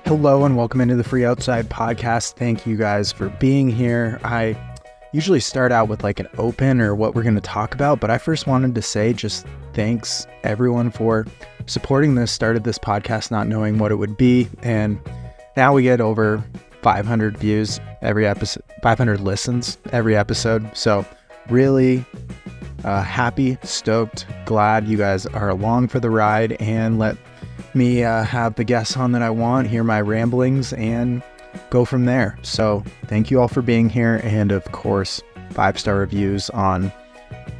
Hello and welcome into the Free Outside podcast. Thank you guys for being here. I usually start out with like an open or what we're going to talk about, but I first wanted to say just thanks everyone for supporting this. Started this podcast not knowing what it would be, and now we get over 500 views every episode, 500 listens every episode. So really happy, stoked, glad you guys are along for the ride and let me have the guests on that I want, hear my ramblings, and go from there. So thank you all for being here, and of course 5-star reviews on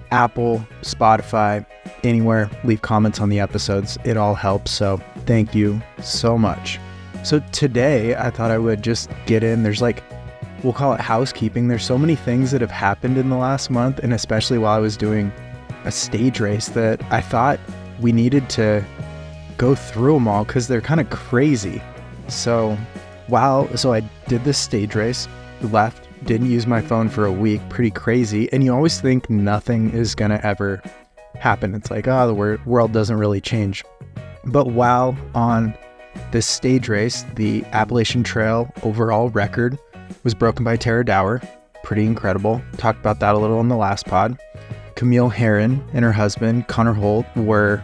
Apple, Spotify, anywhere. Leave comments on the episodes. It all helps, so thank you so much. So today I thought I would just get in. There's we'll call it housekeeping. There's so many things that have happened in the last month, and especially while I was doing a stage race, that I thought we needed to go through them all because they're kind of crazy. So I did this stage race, left, didn't use my phone for a week, pretty crazy. And you always think nothing is going to ever happen. It's like, the world doesn't really change. But while on this stage race, the Appalachian Trail overall record was broken by Tara Dower. Pretty incredible. Talked about that a little in the last pod. Camille Herron and her husband, Connor Holt, were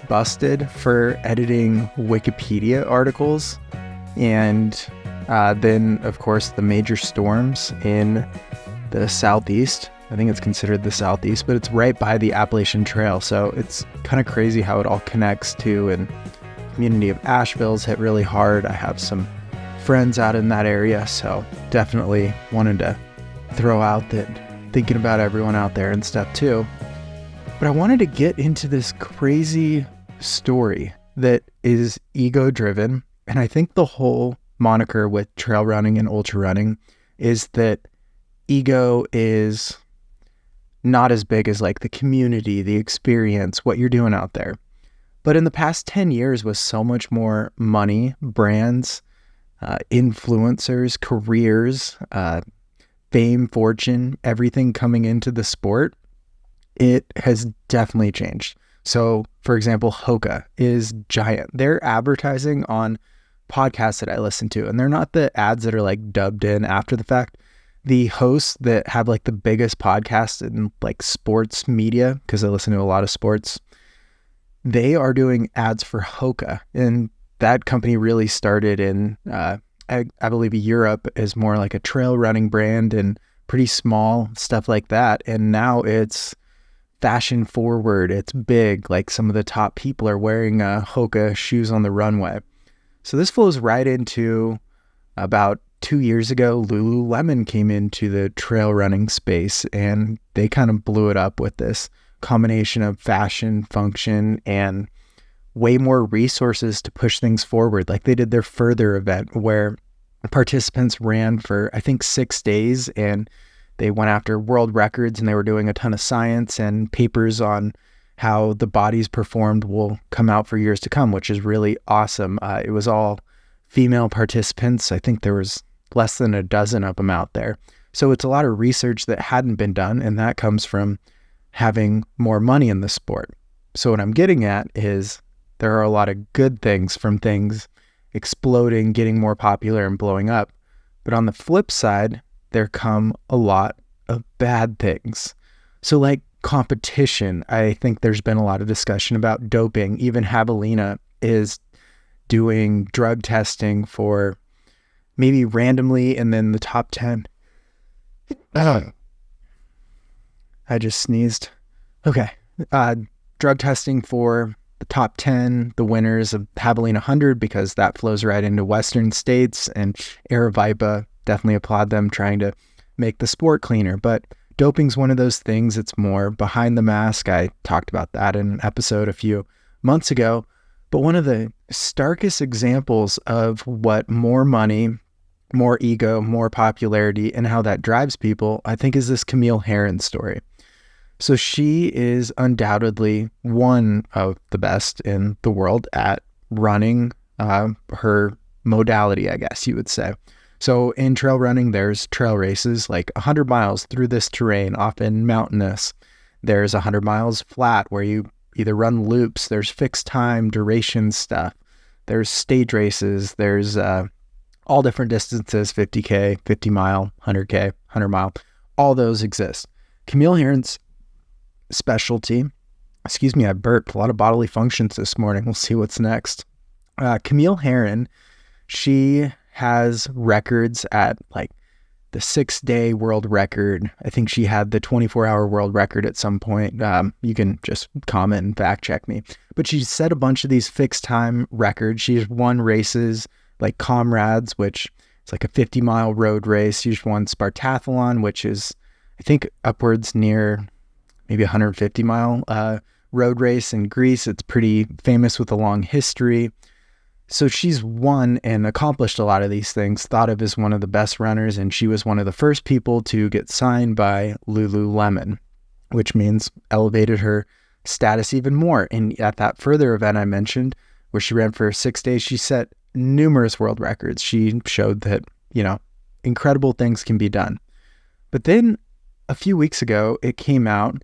busted for editing Wikipedia articles. And then, of course, the major storms in the southeast. I think it's considered the southeast, but it's right by the Appalachian Trail. So it's kind of crazy how it all connects to, and the community of Asheville's hit really hard. I have some friends out in that area, so definitely wanted to throw out that thinking about everyone out there and stuff too. But I wanted to get into this crazy story that is ego-driven. And I think the whole moniker with trail running and ultra running is that ego is not as big as like the community, the experience, what you're doing out there. But in the past 10 years, with so much more money, brands, influencers, careers, fame, fortune, everything coming into the sport, it has definitely changed. So, for example, Hoka is giant. They're advertising on podcasts that I listen to, and they're not the ads that are like dubbed in after the fact. The hosts that have like the biggest podcasts in like sports media, because I listen to a lot of sports, they are doing ads for Hoka. And that company really started in, I believe, Europe as more like a trail running brand and pretty small, stuff like that. And now it's fashion forward, it's big, like some of the top people are wearing Hoka shoes on the runway. So this flows right into about 2 years ago, Lululemon came into the trail running space, and they kind of blew it up with this combination of fashion, function, and way more resources to push things forward. Like they did their Further event where participants ran for, I think, 6 days, and they went after world records, and they were doing a ton of science and papers on how the bodies performed will come out for years to come, which is really awesome. It was all female participants. I think there was less than a dozen of them out there. So it's a lot of research that hadn't been done, and that comes from having more money in the sport. So what I'm getting at is there are a lot of good things from things exploding, getting more popular, and blowing up. But on the flip side, there come a lot of bad things. So like competition, I think there's been a lot of discussion about doping. Even Javelina is doing drug testing for maybe randomly, and then the top 10. I just sneezed. Okay. Drug testing for the top 10, the winners of Javelina 100, because that flows right into Western states, and Aravaipa, definitely applaud them trying to make the sport cleaner. But doping's one of those things. It's more behind the mask. I talked about that in an episode a few months ago. But one of the starkest examples of what more money, more ego, more popularity, and how that drives people, I think, is this Camille Herron story. So she is undoubtedly one of the best in the world at running her modality, I guess you would say. So in trail running, there's trail races like 100 miles through this terrain, often mountainous. There's 100 miles flat where you either run loops. There's fixed time, duration stuff. There's stage races. There's all different distances, 50K, 50 mile, 100K, 100 mile. All those exist. Camille Herron's specialty, excuse me, I burped, a lot of bodily functions this morning. We'll see what's next. Camille Herron, she has records at like the 6-day world record. I think she had the 24-hour world record at some point. You can just comment and fact check me. But she set a bunch of these fixed time records. She's won races like Comrades, which is like a 50-mile road race. She's won Spartathlon, which is, I think, upwards near maybe 150-mile road race in Greece. It's pretty famous with a long history. So she's won and accomplished a lot of these things, thought of as one of the best runners, and she was one of the first people to get signed by Lululemon, which means elevated her status even more. And at that further event I mentioned, where she ran for 6 days, she set numerous world records. She showed that, incredible things can be done. But then a few weeks ago, it came out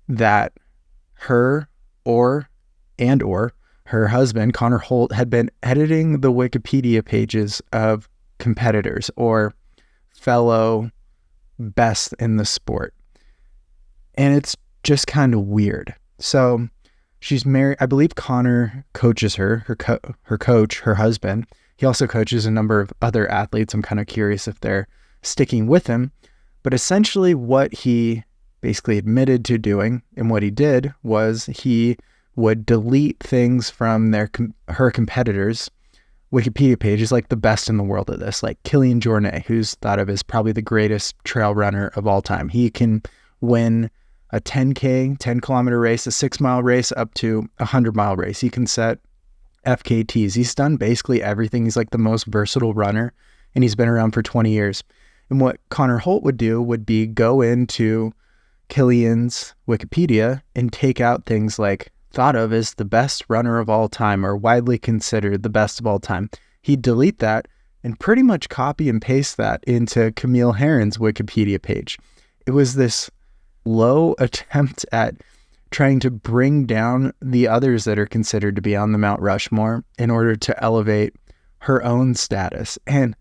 that her husband, Connor Holt, had been editing the Wikipedia pages of competitors or fellow best in the sport. And it's just kind of weird. So she's married. I believe Connor coaches her coach, her husband. He also coaches a number of other athletes. I'm kind of curious if they're sticking with him. But essentially what he basically admitted to doing and what he did was he would delete things from her competitors' Wikipedia pages, like the best in the world at this, like Kilian Jornet, who's thought of as probably the greatest trail runner of all time. He can win a 10K, 10-kilometer race, a 6-mile race, up to a 100-mile race. He can set FKTs. He's done basically everything. He's like the most versatile runner, and he's been around for 20 years. And what Connor Holt would do would be go into Kilian's Wikipedia and take out things like thought of as the best runner of all time or widely considered the best of all time. He'd delete that and pretty much copy and paste that into Camille Herron's Wikipedia page. It was this low attempt at trying to bring down the others that are considered to be on the Mount Rushmore in order to elevate her own status. And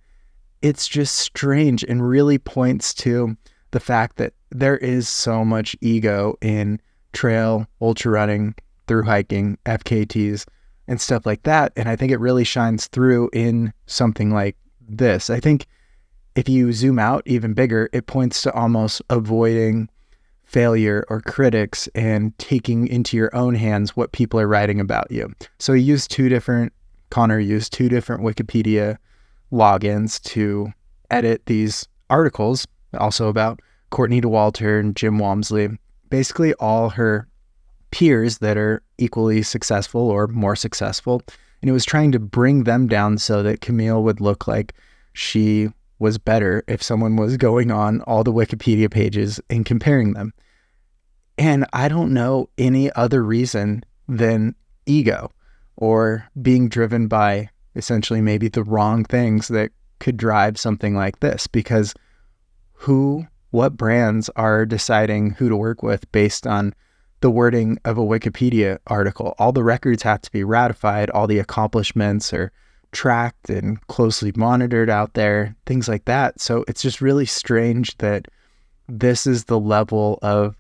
it's just strange and really points to the fact that there is so much ego in trail, ultra running, through hiking, FKTs, and stuff like that. And I think it really shines through in something like this. I think if you zoom out even bigger, it points to almost avoiding failure or critics and taking into your own hands what people are writing about you. So Connor used two different Wikipedia logins to edit these articles, also about Courtney DeWalter and Jim Walmsley, basically all her peers that are equally successful or more successful. And it was trying to bring them down so that Camille would look like she was better if someone was going on all the Wikipedia pages and comparing them. And I don't know any other reason than ego or being driven by essentially maybe the wrong things that could drive something like this, because what brands are deciding who to work with based on the wording of a Wikipedia article? All the records have to be ratified. All the accomplishments are tracked and closely monitored out there, things like that. So it's just really strange that this is the level of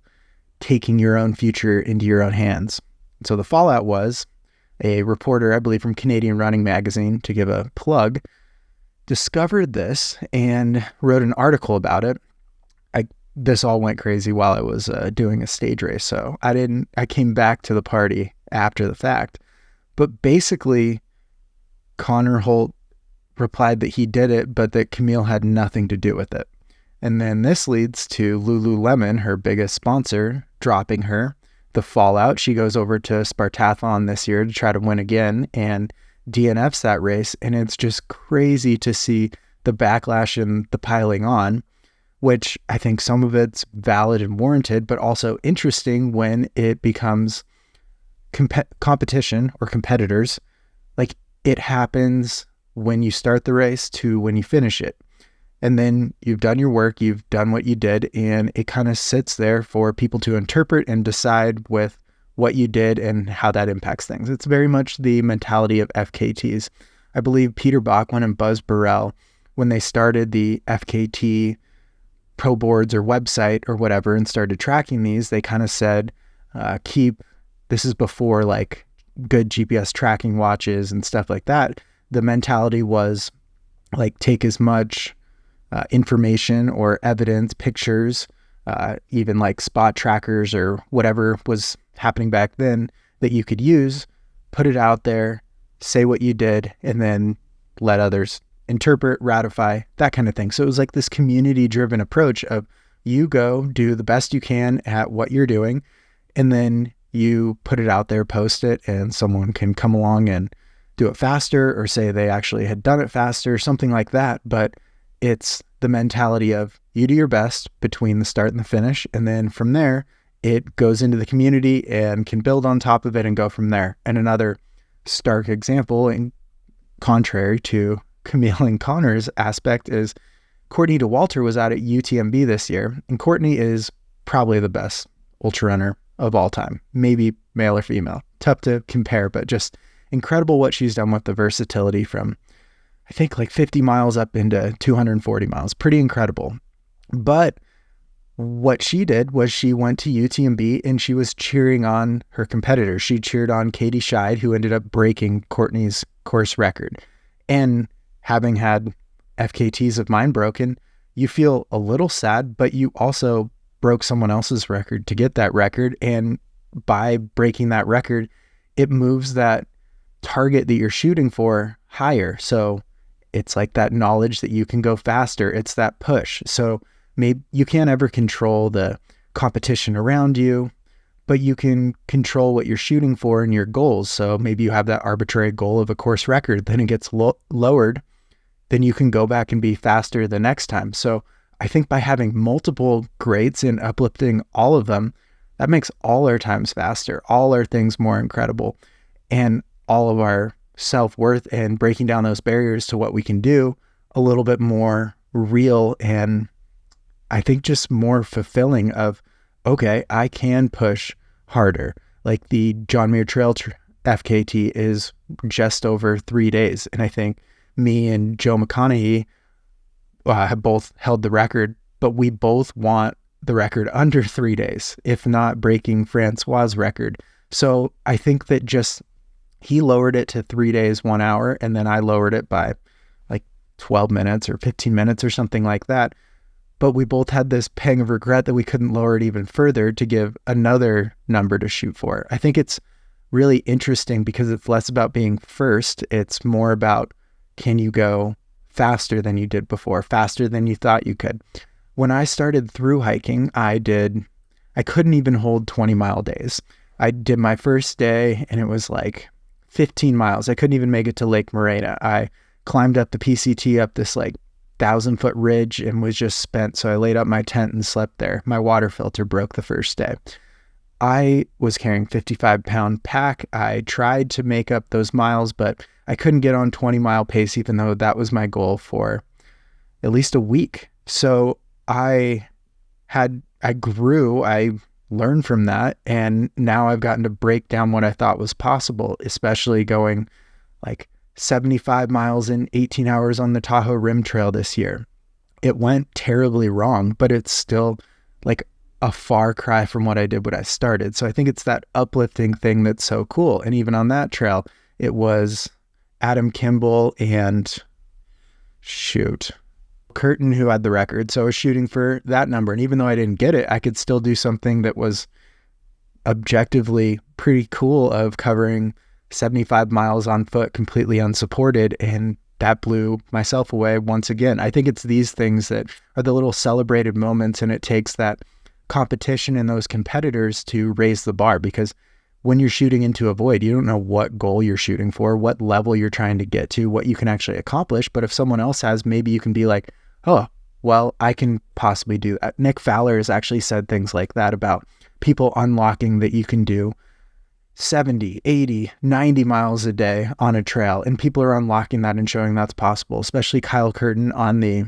taking your own future into your own hands. So the fallout was a reporter, I believe from Canadian Running Magazine, to give a plug, discovered this and wrote an article about it. This all went crazy while I was doing a stage race, so I came back to the party after the fact. But basically, Connor Holt replied that he did it, but that Camille had nothing to do with it. And then this leads to Lululemon, her biggest sponsor, dropping her. The fallout, she goes over to Spartathlon this year to try to win again and DNFs that race. And it's just crazy to see the backlash and the piling on, which I think some of it's valid and warranted, but also interesting when it becomes competition or competitors. Like, it happens when you start the race to when you finish it. And then you've done your work, you've done what you did, and it kind of sits there for people to interpret and decide with what you did and how that impacts things. It's very much the mentality of FKTs. I believe Peter Bachman and Buzz Burrell, when they started the FKT pro boards or website or whatever and started tracking these, they kind of said, this is before like good GPS tracking watches and stuff like that. The mentality was like, take as much information or evidence, pictures, even like spot trackers or whatever was happening back then that you could use, put it out there, say what you did, and then let others interpret, ratify, that kind of thing. So it was like this community-driven approach of you go do the best you can at what you're doing, and then you put it out there, post it, and someone can come along and do it faster or say they actually had done it faster, something like that. But it's the mentality of you do your best between the start and the finish, and then from there, it goes into the community and can build on top of it and go from there. And another stark example, and contrary to Camille and Connor's aspect, is Courtney DeWalter was out at UTMB this year, and Courtney is probably the best ultra runner of all time, maybe male or female. Tough to compare, but just incredible what she's done with the versatility from, I think, like 50 miles up into 240 miles. Pretty incredible. But what she did was she went to UTMB and she was cheering on her competitors. She cheered on Katie Scheid, who ended up breaking Courtney's course record. And having had FKTs of mine broken, you feel a little sad, but you also broke someone else's record to get that record. And by breaking that record, it moves that target that you're shooting for higher. So it's like that knowledge that you can go faster. It's that push. So maybe you can't ever control the competition around you, but you can control what you're shooting for and your goals. So maybe you have that arbitrary goal of a course record, then it gets lowered, then you can go back and be faster the next time. So I think by having multiple grades and uplifting all of them, that makes all our times faster, all our things more incredible, and all of our self-worth and breaking down those barriers to what we can do a little bit more real, and I think just more fulfilling of, okay, I can push harder. Like the Garmire Trail FKT is just over 3 days. And I think me and Joe McConaughey have both held the record, but we both want the record under 3 days, if not breaking Francois' record. So I think that just he lowered it to 3 days, 1 hour, and then I lowered it by like 12 minutes or 15 minutes or something like that. But we both had this pang of regret that we couldn't lower it even further to give another number to shoot for. I think it's really interesting because it's less about being first. It's more about, can you go faster than you did before, faster than you thought you could. When I started through hiking, I couldn't even hold 20-mile days. I did my first day and it was like 15 miles. I couldn't even make it to Lake Morena. I climbed up the PCT up this like 1,000-foot ridge and was just spent. So I laid up my tent and slept there. My water filter broke the first day. I was carrying 55-pound pack. I tried to make up those miles, but I couldn't get on 20-mile pace, even though that was my goal for at least a week. So I grew, I learned from that. And now I've gotten to break down what I thought was possible, especially going like 75 miles in 18 hours on the Tahoe Rim Trail this year. It went terribly wrong, but it's still like a far cry from what I did when I started. So I think it's that uplifting thing that's so cool. And even on that trail, it was Adam Kimball and Curtin who had the record. So I was shooting for that number. And even though I didn't get it, I could still do something that was objectively pretty cool of covering 75 miles on foot completely unsupported, and that blew myself away once again. I think it's these things that are the little celebrated moments, and it takes that competition and those competitors to raise the bar, because when you're shooting into a void, you don't know what goal you're shooting for, what level you're trying to get to, what you can actually accomplish. But if someone else has, maybe you can be like, oh, well, I can possibly do that. Nick Fowler has actually said things like that about people unlocking that you can do 70, 80, 90 miles a day on a trail, and people are unlocking that and showing that's possible. Especially Kyle Curtin on the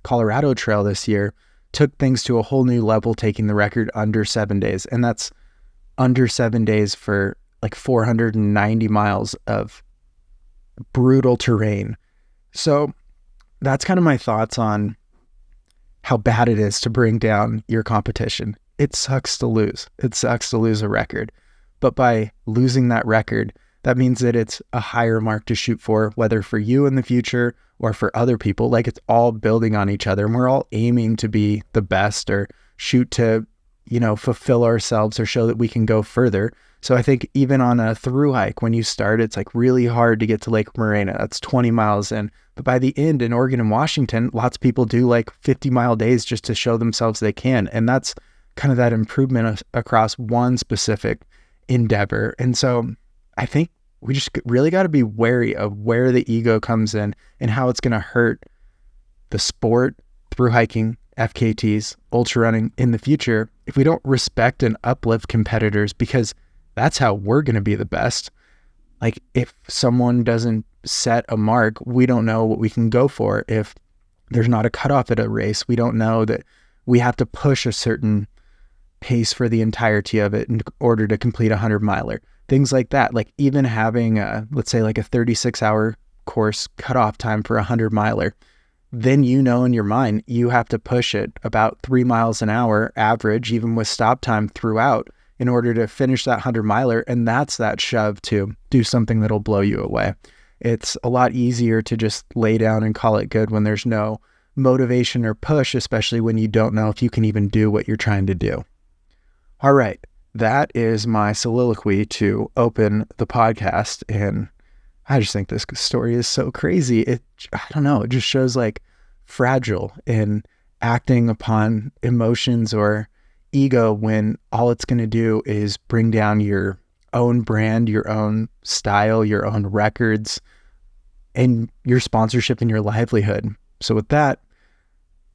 Colorado Trail this year took things to a whole new level, taking the record under 7 days. And that's under 7 days for like 490 miles of brutal terrain. So that's kind of my thoughts on how bad it is to bring down your competition. It sucks to lose. It sucks to lose a record. But by losing that record, that means that it's a higher mark to shoot for, whether for you in the future or for other people. Like, it's all building on each other, and we're all aiming to be the best or shoot to, fulfill ourselves or show that we can go further. So I think even on a through hike, when you start, it's like really hard to get to Lake Morena. That's 20 miles in. But by the end in Oregon and Washington, lots of people do like 50-mile days just to show themselves they can. And that's kind of that improvement across one specific endeavor. And so I think we just really got to be wary of where the ego comes in and how it's going to hurt the sport, through hiking, FKTs, ultra running in the future if we don't respect and uplift competitors, because that's how we're going to be the best. Like, if someone doesn't set a mark, we don't know what we can go for. If there's not a cutoff at a race, we don't know that we have to push a certain pace for the entirety of it in order to complete a 100-miler. Things like that. Like, even having let's say like a 36-hour course cutoff time for a 100-miler, then in your mind, you have to push it about 3 miles an hour average, even with stop time throughout, in order to finish that 100-miler. And that's that shove to do something that'll blow you away. It's a lot easier to just lay down and call it good when there's no motivation or push, especially when you don't know if you can even do what you're trying to do. All right. That is my soliloquy to open the podcast. And I just think this story is so crazy. I don't know. It just shows like fragile in acting upon emotions or ego when all it's going to do is bring down your own brand, your own style, your own records, and your sponsorship and your livelihood. So with that,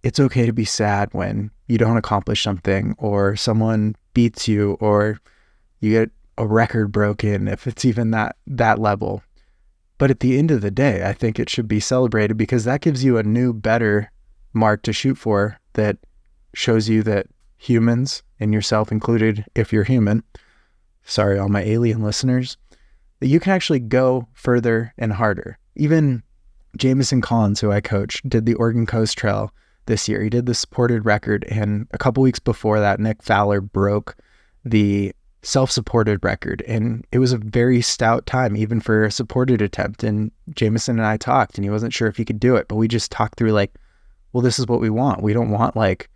it's okay to be sad when you don't accomplish something, or someone beats you, or you get a record broken, if it's even that level. But at the end of the day, I think it should be celebrated, because that gives you a new, better mark to shoot for that shows you that humans, and yourself included if you're human, sorry, all my alien listeners, that you can actually go further and harder. Even Jamison Collins, who I coach, did the Oregon Coast Trail this year. He did the supported record, and a couple weeks before that, Nick Fowler broke the self-supported record, and it was a very stout time even for a supported attempt. And Jamison and I talked, and he wasn't sure if he could do it, but we just talked through like, well, this is what we want. We don't want like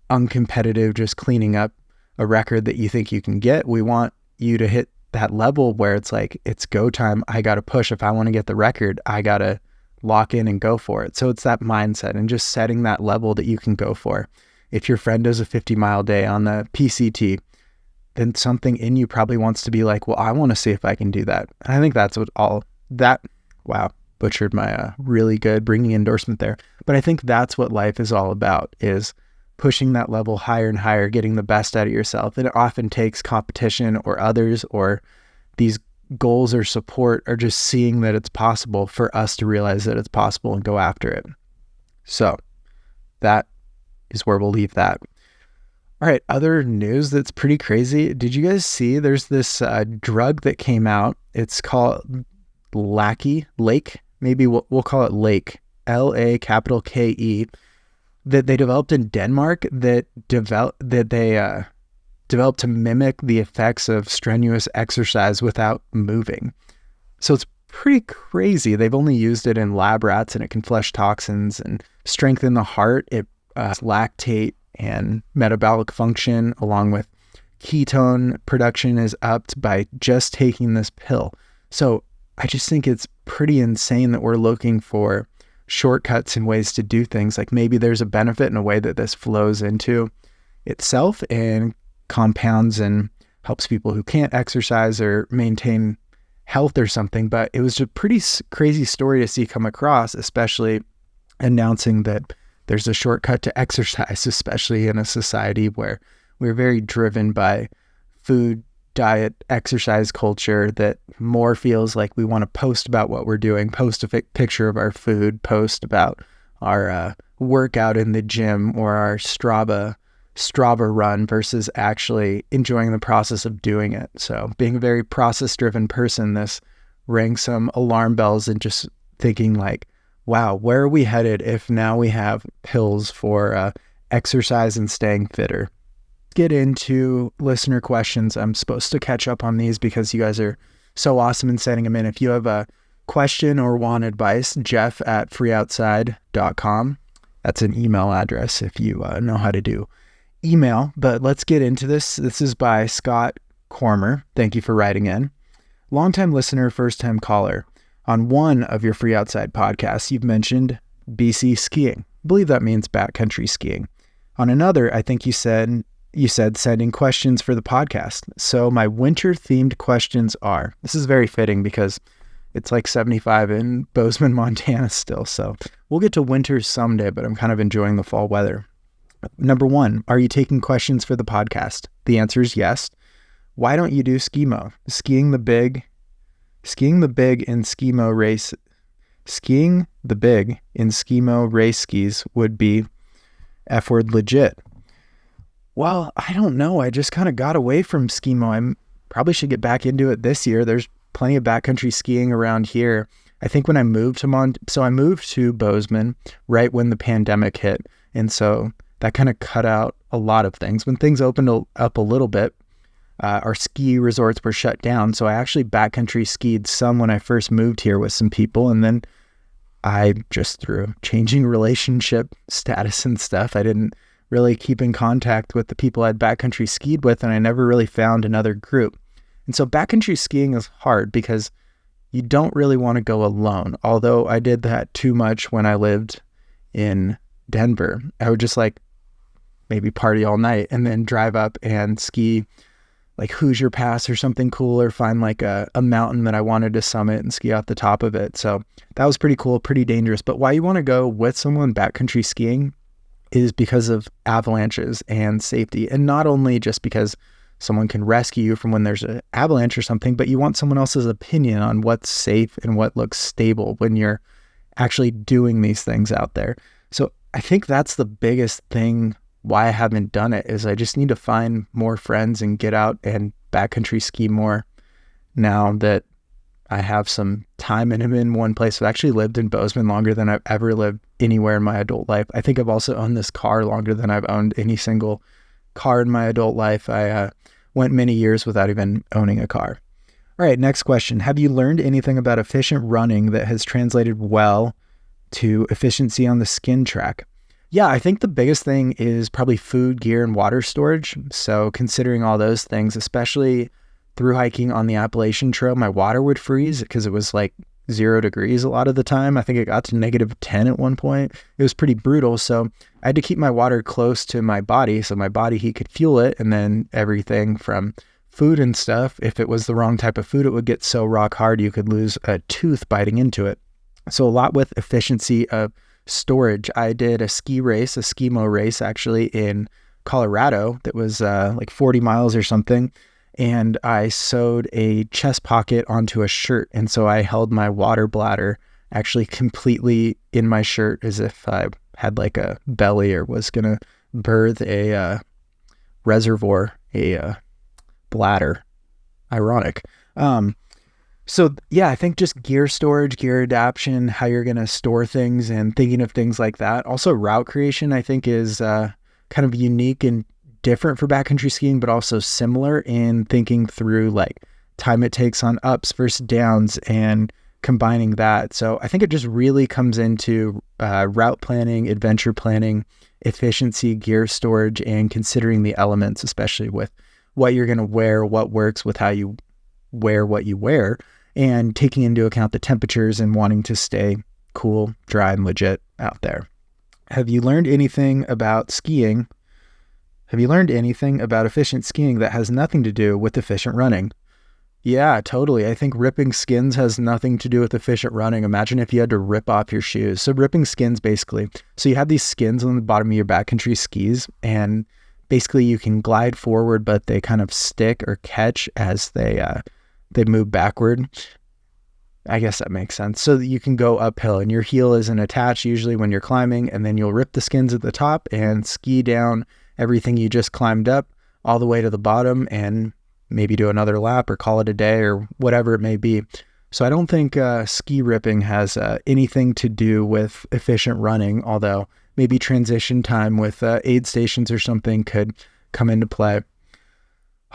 uncompetitive just cleaning up a record that you think you can get. We want you to hit that level where it's like, it's go time. I got to push. If I want to get the record, I got to lock in and go for it. So it's that mindset and just setting that level that you can go for. If your friend does a 50-mile day on the PCT, then something in you probably wants to be like, well, I want to see if I can do that. And I think that's what wow, butchered my really good bringing endorsement there. But I think that's what life is all about, is pushing that level higher and higher, getting the best out of yourself. And it often takes competition or others or these goals or support or just seeing that it's possible for us to realize that it's possible and go after it. So that is where we'll leave that. All right, other news that's pretty crazy. Did you guys see there's this drug that came out? It's called Lake. Maybe we'll call it Lake, LAKE, that they developed in Denmark that they developed to mimic the effects of strenuous exercise without moving. So it's pretty crazy. They've only used it in lab rats, and it can flush toxins and strengthen the heart. It lactate and metabolic function, along with ketone production, is upped by just taking this pill. So I just think it's pretty insane that we're looking for shortcuts and ways to do things. Like, maybe there's a benefit in a way that this flows into itself and compounds and helps people who can't exercise or maintain health or something. But it was a pretty crazy story to see come across, especially announcing that there's a shortcut to exercise, especially in a society where we're very driven by food, diet, exercise culture, that more feels like we want to post about what we're doing, post a picture of our food, post about our workout in the gym or our Strava Strava run versus actually enjoying the process of doing it. So being a very process-driven person, this rang some alarm bells and just thinking like, wow, where are we headed if now we have pills for exercise and staying fitter? Get into listener questions. I'm supposed to catch up on these because you guys are so awesome in sending them in. If you have a question or want advice, jeff@freeoutside.com. That's an email address if you know how to do email. But let's get into this. This is by Scott Cormer. Thank you for writing in. Longtime listener, first-time caller. On one of your Free Outside podcasts, you've mentioned BC skiing. I believe that means backcountry skiing. On another, I think you said sending questions for the podcast. So my winter-themed questions are, this is very fitting because it's like 75 in Bozeman, Montana still. So we'll get to winter someday, but I'm kind of enjoying the fall weather. Number 1, are you taking questions for the podcast? The answer is yes. Why don't you do skimo? Skiing the big in skimo race skis would be F-word legit. Well, I don't know. I just kind of got away from skimo. I probably should get back into it this year. There's plenty of backcountry skiing around here. I think when I moved to I moved to Bozeman right when the pandemic hit. And so that kind of cut out a lot of things. When things opened up a little bit, our ski resorts were shut down. So I actually backcountry skied some when I first moved here with some people. And then I just, through changing relationship status and stuff, I didn't really keep in contact with the people I'd backcountry skied with, and I never really found another group. And so backcountry skiing is hard because you don't really want to go alone. Although I did that too much when I lived in Denver. I would just like maybe party all night and then drive up and ski like Hoosier Pass or something cool, or find like a mountain that I wanted to summit and ski out the top of it. So that was pretty cool, pretty dangerous. But why you want to go with someone backcountry skiing is because of avalanches and safety. And not only just because someone can rescue you from when there's an avalanche or something, but you want someone else's opinion on what's safe and what looks stable when you're actually doing these things out there. So I think that's the biggest thing why I haven't done it, is I just need to find more friends and get out and backcountry ski more now that I have some time and I'm in one place. I've actually lived in Bozeman longer than I've ever lived anywhere in my adult life. I think I've also owned this car longer than I've owned any single car in my adult life. I went many years without even owning a car. All right, next question. Have you learned anything about efficient running that has translated well to efficiency on the skin track? Yeah, I think the biggest thing is probably food, gear, and water storage. So considering all those things, especially through hiking on the Appalachian Trail, my water would freeze because it was like 0 degrees a lot of the time. I think it got to -10 at one point. It was pretty brutal. So I had to keep my water close to my body so my body heat could fuel it. And then everything from food and stuff, if it was the wrong type of food, it would get so rock hard you could lose a tooth biting into it. So a lot with efficiency of storage. I did a skimo race actually in Colorado that was like 40 miles or something. And I sewed a chest pocket onto a shirt. And so I held my water bladder actually completely in my shirt as if I had like a belly or was going to birth a reservoir, a bladder. Ironic. So yeah, I think just gear storage, gear adaptation, how you're going to store things and thinking of things like that. Also route creation, I think is kind of unique and different for backcountry skiing, but also similar in thinking through like time it takes on ups versus downs and combining that. So I think it just really comes into route planning, adventure planning, efficiency, gear storage, and considering the elements, especially with what you're going to wear, what works with how you wear what you wear, and taking into account the temperatures and wanting to stay cool, dry, and legit out there. Have you learned anything about skiing? Have you learned anything about efficient skiing that has nothing to do with efficient running? Yeah, totally. I think ripping skins has nothing to do with efficient running. Imagine if you had to rip off your shoes. So ripping skins basically. So you have these skins on the bottom of your backcountry skis, and basically you can glide forward, but they kind of stick or catch as they move backward. I guess that makes sense. So that you can go uphill and your heel isn't attached usually when you're climbing, and then you'll rip the skins at the top and ski down everything you just climbed up all the way to the bottom and maybe do another lap or call it a day or whatever it may be. So I don't think ski ripping has anything to do with efficient running, although maybe transition time with aid stations or something could come into play.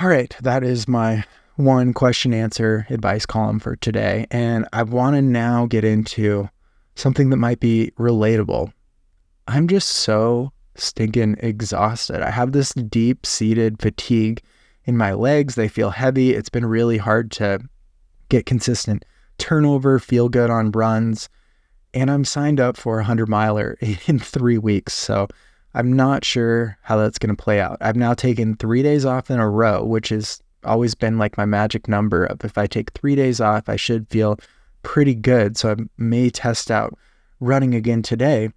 All right, that is my one question answer advice column for today. And I want to now get into something that might be relatable. I'm just so stinking exhausted. I have this deep-seated fatigue in my legs. They feel heavy. It's been really hard to get consistent turnover, feel good on runs. And I'm signed up for a 100-miler in 3 weeks. So I'm not sure how that's going to play out. I've now taken 3 days off in a row, which has always been like my magic number of if I take 3 days off, I should feel pretty good. So I may test out running again today.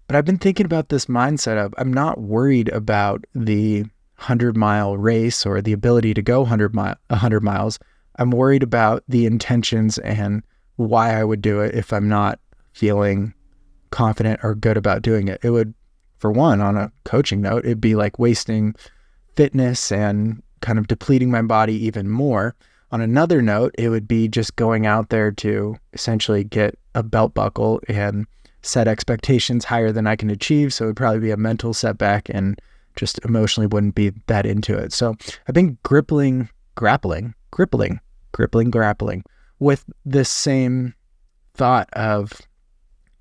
But I've been thinking about this mindset of I'm not worried about the 100-mile race or the ability to go 100 miles. I'm worried about the intentions and why I would do it if I'm not feeling confident or good about doing it. It would, for one, on a coaching note, it'd be like wasting fitness and kind of depleting my body even more. On another note, it would be just going out there to essentially get a belt buckle and set expectations higher than I can achieve. So it would probably be a mental setback and just emotionally wouldn't be that into it. So I've been grappling with this same thought of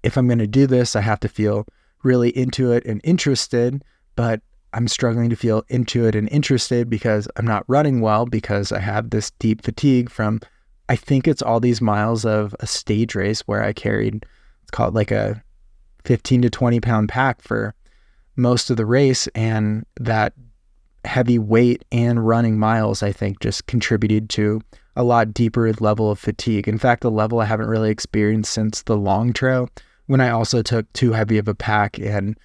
if I'm going to do this, I have to feel really into it and interested, but I'm struggling to feel into it and interested because I'm not running well because I have this deep fatigue from, I think it's all these miles of a stage race where I carried, it's called like a 15 to 20 pound pack for most of the race. And that heavy weight and running miles, I think, just contributed to a lot deeper level of fatigue. In fact, a level I haven't really experienced since the long trail, when I also took too heavy of a pack and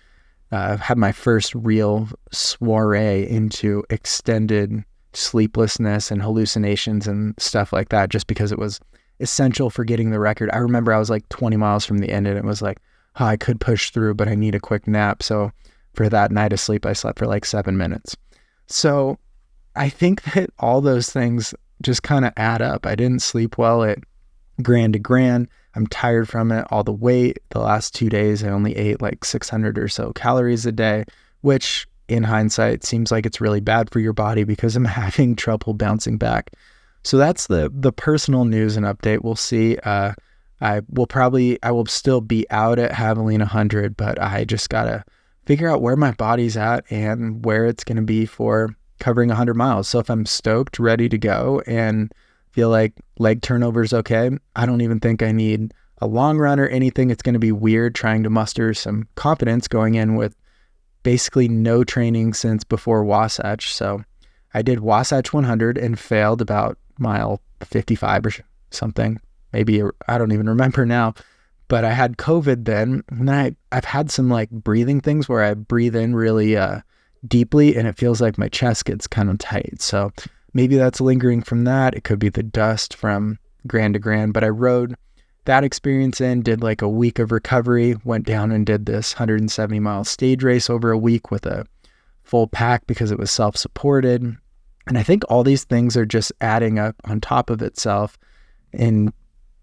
had my first real soiree into extended sleeplessness and hallucinations and stuff like that, just because it was essential for getting the record. I remember I was like 20 miles from the end and it was like, oh, I could push through, but I need a quick nap. So for that night of sleep, I slept for like 7 minutes. So I think that all those things just kind of add up. I didn't sleep well at Grand to Grand. I'm tired from it. All the weight, the last 2 days, I only ate like 600 or so calories a day, which in hindsight seems like it's really bad for your body because I'm having trouble bouncing back. So that's the personal news and update. We'll see. I will still be out at Javelina 100, but I just got to figure out where my body's at and where it's going to be for covering 100 miles. So if I'm stoked, ready to go and feel like leg turnover's okay, I don't even think I need a long run or anything. It's going to be weird trying to muster some confidence going in with basically no training since before Wasatch. So I did Wasatch 100 and failed about mile 55 or something. Maybe, I don't even remember now, but I had COVID then. And I've had some like breathing things where I breathe in really deeply and it feels like my chest gets kind of tight. So maybe that's lingering from that. It could be the dust from Grand to Grand, but I rode that experience in, did like a week of recovery, went down and did this 170-mile stage race over a week with a full pack because it was self-supported. And I think all these things are just adding up on top of itself. And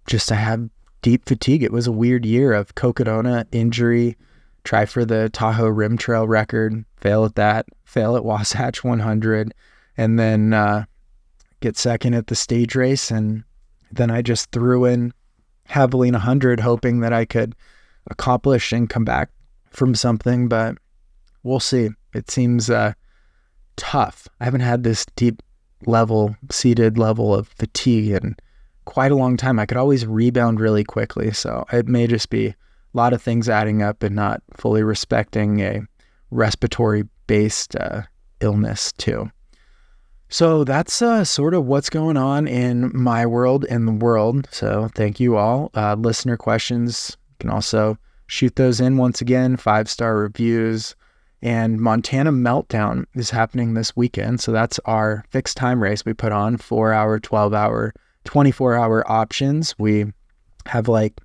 just I have deep fatigue. It was a weird year of Cocodona injury, try for the Tahoe Rim Trail record, fail at that, fail at Wasatch 100, and then get second at the stage race. And then I just threw in Javelina 100, hoping that I could accomplish and come back from something, but we'll see. It seems tough. I haven't had this deep seated level of fatigue in quite a long time. I could always rebound really quickly. So it may just be a lot of things adding up and not fully respecting a respiratory based illness too. So that's sort of what's going on in my world and the world. So thank you all. Listener questions, you can also shoot those in once again, 5-star reviews. And Montana Meltdown is happening this weekend. So that's our fixed time race we put on, 4-hour, 12-hour, 24-hour options. We have like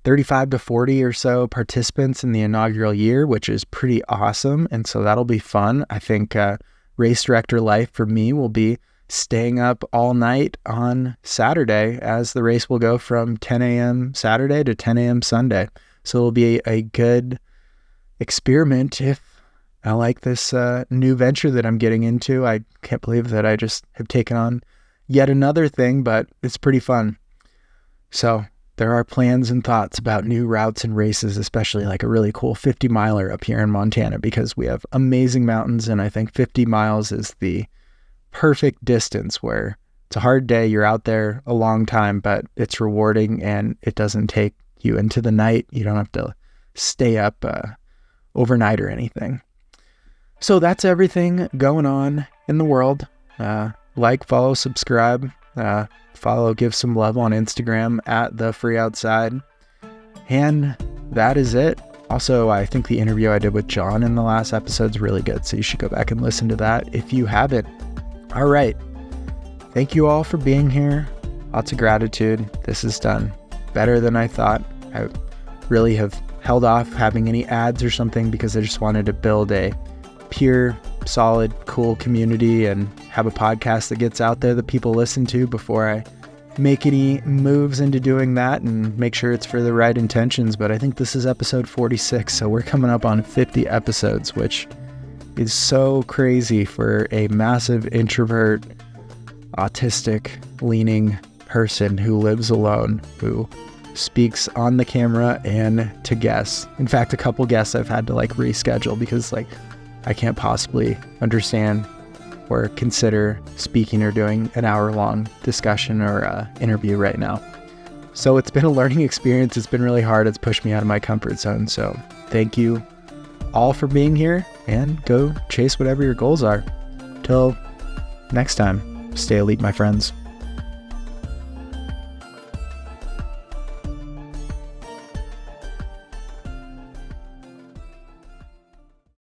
35 to 40 or so participants in the inaugural year, which is pretty awesome. And so that'll be fun. I think race director life for me will be staying up all night on Saturday, as the race will go from 10 a.m. Saturday to 10 a.m. Sunday. So it'll be a good experiment if I like this new venture that I'm getting into. I can't believe that I just have taken on yet another thing, but it's pretty fun. So there are plans and thoughts about new routes and races, especially like a really cool 50 miler up here in Montana, because we have amazing mountains. And I think 50 miles is the perfect distance where it's a hard day. You're out there a long time, but it's rewarding and it doesn't take you into the night. You don't have to stay up overnight or anything. So that's everything going on in the world. Like, follow, subscribe, follow, give some love on Instagram at The Free Outside. And that is it. Also, I think the interview I did with John in the last episode is really good, so you should go back and listen to that if you haven't. All right. Thank you all for being here. Lots of gratitude. This is done better than I thought. I really have held off having any ads or something because I just wanted to build a pure, solid, cool community and have a podcast that gets out there that people listen to before I make any moves into doing that and make sure it's for the right intentions. But I think this is episode 46, so we're coming up on 50 episodes, which is so crazy for a massive introvert, autistic leaning person who lives alone, who speaks on the camera and to guests. In fact, a couple guests I've had to like reschedule because like I can't possibly understand or consider speaking or doing an hour-long discussion or interview right now. So it's been a learning experience. It's been really hard. It's pushed me out of my comfort zone. So thank you all for being here, and go chase whatever your goals are. Till next time, stay elite, my friends.